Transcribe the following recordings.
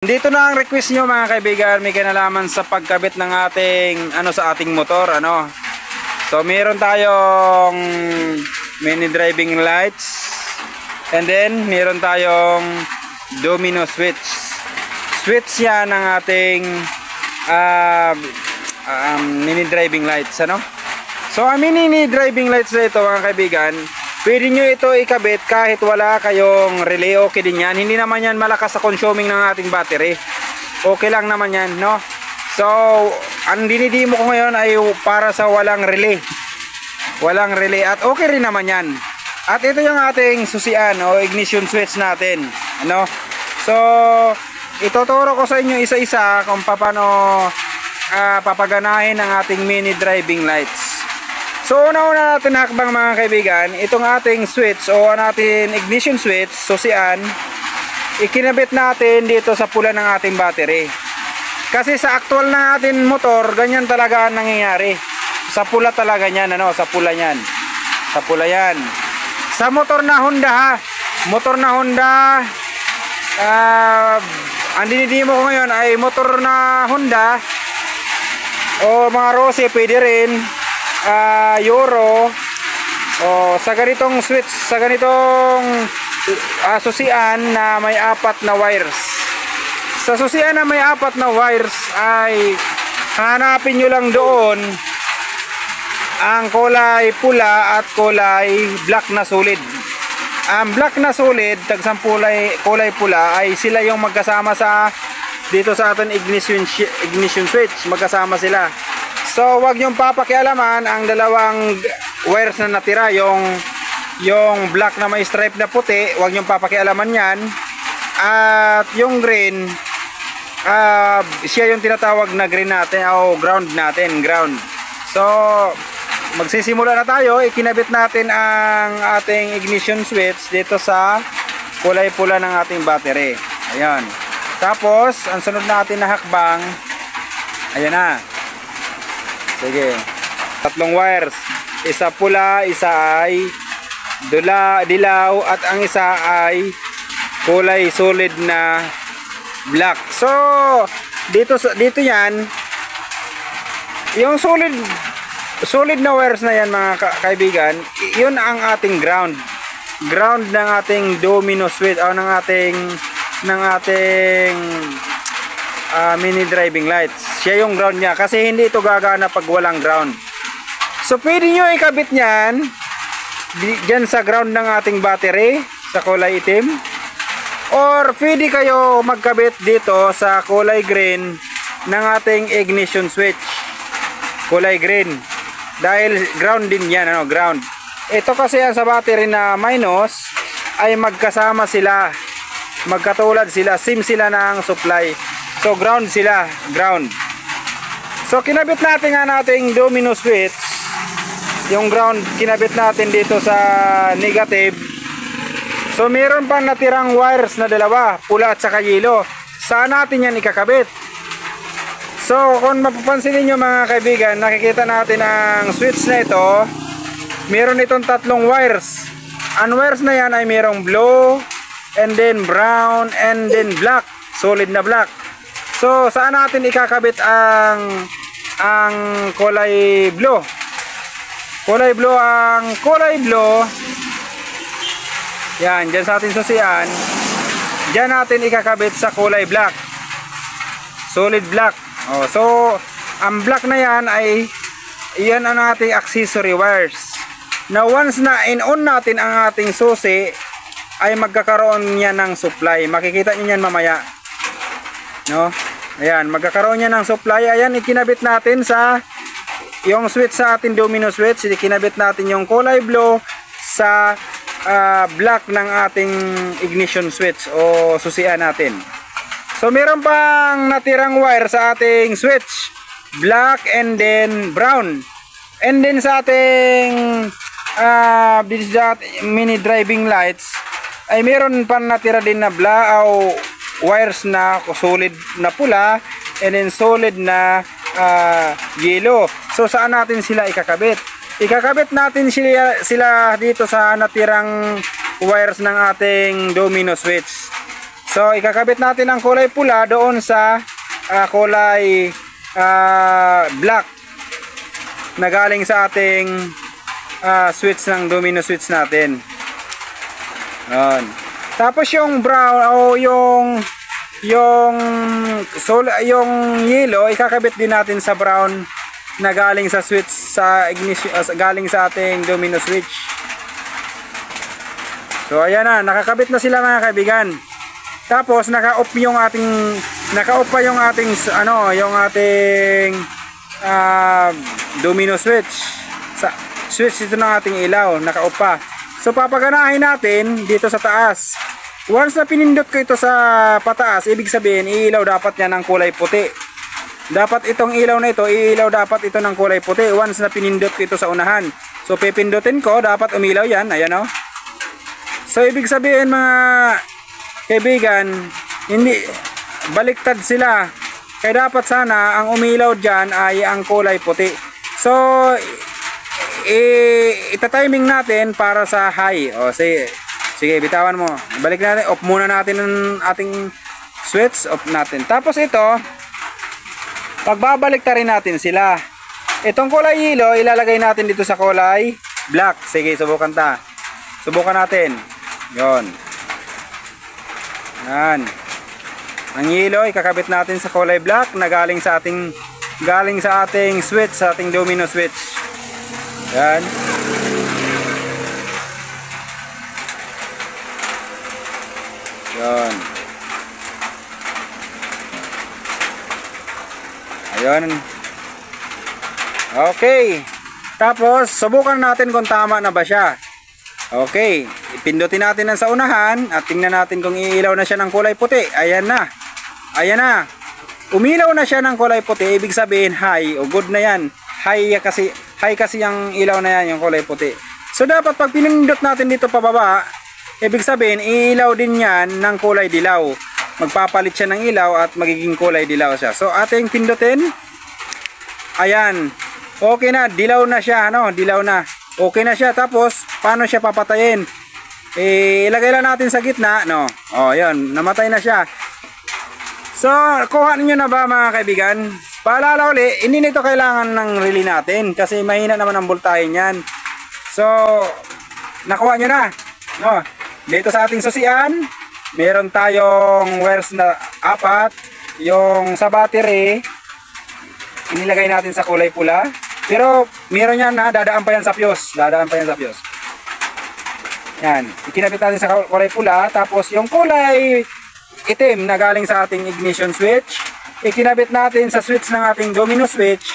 Dito na ang request nyo mga kaibigan, may kinalaman sa pagkabit ng ating sa ating motor, So meron tayong mini driving lights, and then meron tayong domino switch. Switch yan ng ating mini driving lights, So ang mini driving lights na ito mga kaibigan, pwede nyo ito ikabit kahit wala kayong relay, okay din yan. Hindi naman yan malakas sa consuming ng ating battery. Okay lang naman yan, So, ang dinidemo ko ngayon ay para sa walang relay. Walang relay at okay rin naman yan. At ito yung ating susian o ignition switch natin, So, ituturo ko sa inyo isa-isa kung paano papaganahin ang ating mini driving lights. So una-una natin hakbang mga kaibigan, itong ating switch o ating ignition switch, susian, ikinabit natin dito sa pula ng ating battery. Kasi sa actual na ating motor, ganyan talaga ang nangyayari. Sa pula talaga niyan, sa pula niyan. Sa pula yan. Sa motor na Honda motor na Honda, ang dinidemo ko ngayon ay motor na Honda o mga Rossi, pwede rin. Euro sa ganitong switch, sa ganitong susian na may 4 na wires. Sa susian na may 4 na wires ay hanapin nyo lang doon ang kulay pula at kulay black na solid. Ang black na solid, tagsang kulay pula ay sila yung magkasama sa dito sa ating ignition switch, magkasama sila. So wag niyong papakialaman ang dalawang wires na natira, yung black na may stripe na puti, wag niyong papakialaman yan. At yung green, siya yung tinatawag na green natin o ground natin, ground. So magsisimula na tayo, ikinabit natin ang ating ignition switch dito sa kulay pula ng ating battery. Ayan. Tapos ang sunod natin na hakbang, ayan na. Sige, 3 wires, isa pula, isa ay dilaw at ang isa ay kulay solid na black. So dito yan, yung solid na wires na yan mga kaibigan, yun ang ating ground ng ating domino switch o ng ating mini driving lights. Siya yung ground niya kasi hindi ito gagana pag walang ground. So pwede nyo ikabit nyan dyan sa ground ng ating battery sa kulay itim, or pwede kayo magkabit dito sa kulay green ng ating ignition switch, kulay green, dahil ground din yan, ground. Ito kasi yan sa battery na minus ay magkasama sila, magkatulad sila, same sila ng supply. So ground sila, ground. So kinabit natin nga nating domino switch, yung ground kinabit natin dito sa negative. So meron pang natirang wires na dalawa, pula at saka yellow. Saan natin yan ikakabit? So kung mapapansin niyo mga kaibigan, nakikita natin ang switch na ito, meron itong 3 wires. Ang wires na yan ay merong blue, and then brown, and then black, solid na black. So saan natin ikakabit ang kulay blue? Kulay blue, ang kulay blue, yan, dyan sa ating susian, dyan natin ikakabit sa kulay black, solid black. So ang black na yan ay yan ang ating accessory wires. Now once na in-on natin ang ating susi, ay magkakaroon niya ng supply. Makikita niyo yan mamaya, ayan, magkakaroon niya ng supply. Ayan, ikinabit natin sa yung switch sa ating domino switch, ikinabit natin yung kulay blue sa black ng ating ignition switch o susian natin. So meron pang natirang wire sa ating switch, black and then brown. And then sa ating mini driving lights ay meron pang natira din na black o wires na solid na pula and then solid na yellow. So saan natin sila ikakabit? Ikakabit natin sila dito sa natirang wires ng ating domino switch. So ikakabit natin ang kulay pula doon sa kulay black na galing sa ating switch ng domino switch natin. Yan. Tapos yung brown o yung yellow ikakabit din natin sa brown na galing sa switch sa ignition, galing sa ating domino switch. So ayan na, nakakabit na sila mga kaibigan. Tapos naka-off pa yung ating yung ating domino switch. Sa switch ito ng ating ilaw, naka-off pa. So papaganahin natin dito sa taas. Once na pinindot ko ito sa pataas, ibig sabihin iilaw dapat yan ng kulay puti. Dapat itong ilaw na ito, iilaw dapat ito ng kulay puti once na pinindot ko ito sa unahan. So pipindutin ko, dapat umilaw yan, ayan o. So ibig sabihin mga kaibigan, hindi baliktad sila. Kaya dapat sana ang umilaw dyan ay ang kulay puti. So ita-timing natin para sa high. O sige, bitawan mo. Balik natin, off muna natin ang ating switch, off natin. Tapos ito, pagbabalik ta rin natin sila. Itong kulay yellow ilalagay natin dito sa kulay black. Sige, subukan natin. Yon. Yan. Ang yellow ikakabit natin sa kulay black na galing sa ating switch, sa ating domino switch. Yan. Yan. Ayun. Okay. Tapos subukan natin kung tama na ba siya. Okay, ipindutin natin ang sa unahan at tingnan natin kung iilaw na siya ng kulay puti. Ayan na. Ayan na. Umilaw na siya ng kulay puti, ibig sabihin high o good na yan. High kasi yung ilaw na yan, yung kulay puti. So dapat pag pinindot natin dito pababa, ibig sabihin iilaw din yan ng kulay dilaw. Magpapalit siya ng ilaw at magiging kulay dilaw siya. So ating pindutin. Ayan. Okay na, dilaw na siya, dilaw na. Okay na siya. Tapos paano siya papatayin? Ilagay lang natin sa gitna, Oh, 'yun, namatay na siya. So, kuha niyo na ba mga kaibigan? Paalala uli, hindi nito kailangan ng relay natin kasi mahina naman ang voltahe niyan. So, nakuha niyo na. Dito sa ating susian, meron tayong wires na 4. Yung sa battery, inilagay natin sa kulay pula. Pero meron yan na dadaan pa yan sa fuse. Yan, ikinabit natin sa kulay pula. Tapos yung kulay itim na galing sa ating ignition switch, ikinabit natin sa switch ng ating domino switch.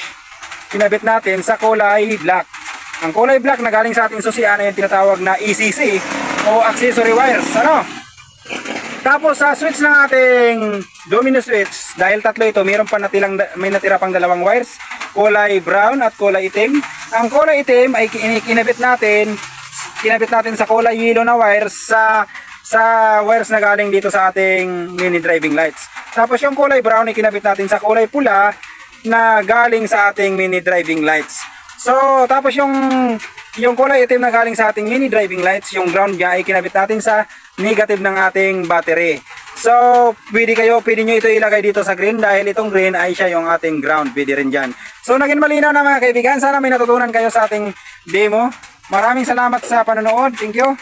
Kinabit natin sa kulay black. Ang kulay black na galing sa ating susian ay yung tinatawag na ECC o accessory wires. Tapos sa switch ng ating domino switch, dahil tatlo ito, may natira pang dalawang wires, kulay brown at kulay itim. Ang kulay itim ay kinabit natin sa kulay yellow na wires sa wires na galing dito sa ating mini driving lights. Tapos yung kulay brown ay kinabit natin sa kulay pula na galing sa ating mini driving lights. So tapos yung kulay itim na galing sa ating mini driving lights, yung ground niya ay kinabit natin sa negative ng ating battery. So pwede nyo ito ilagay dito sa green dahil itong green ay siya yung ating ground. Pwede rin dyan. So naging malinaw na mga kaibigan. Sana may natutunan kayo sa ating demo. Maraming salamat sa panonood. Thank you.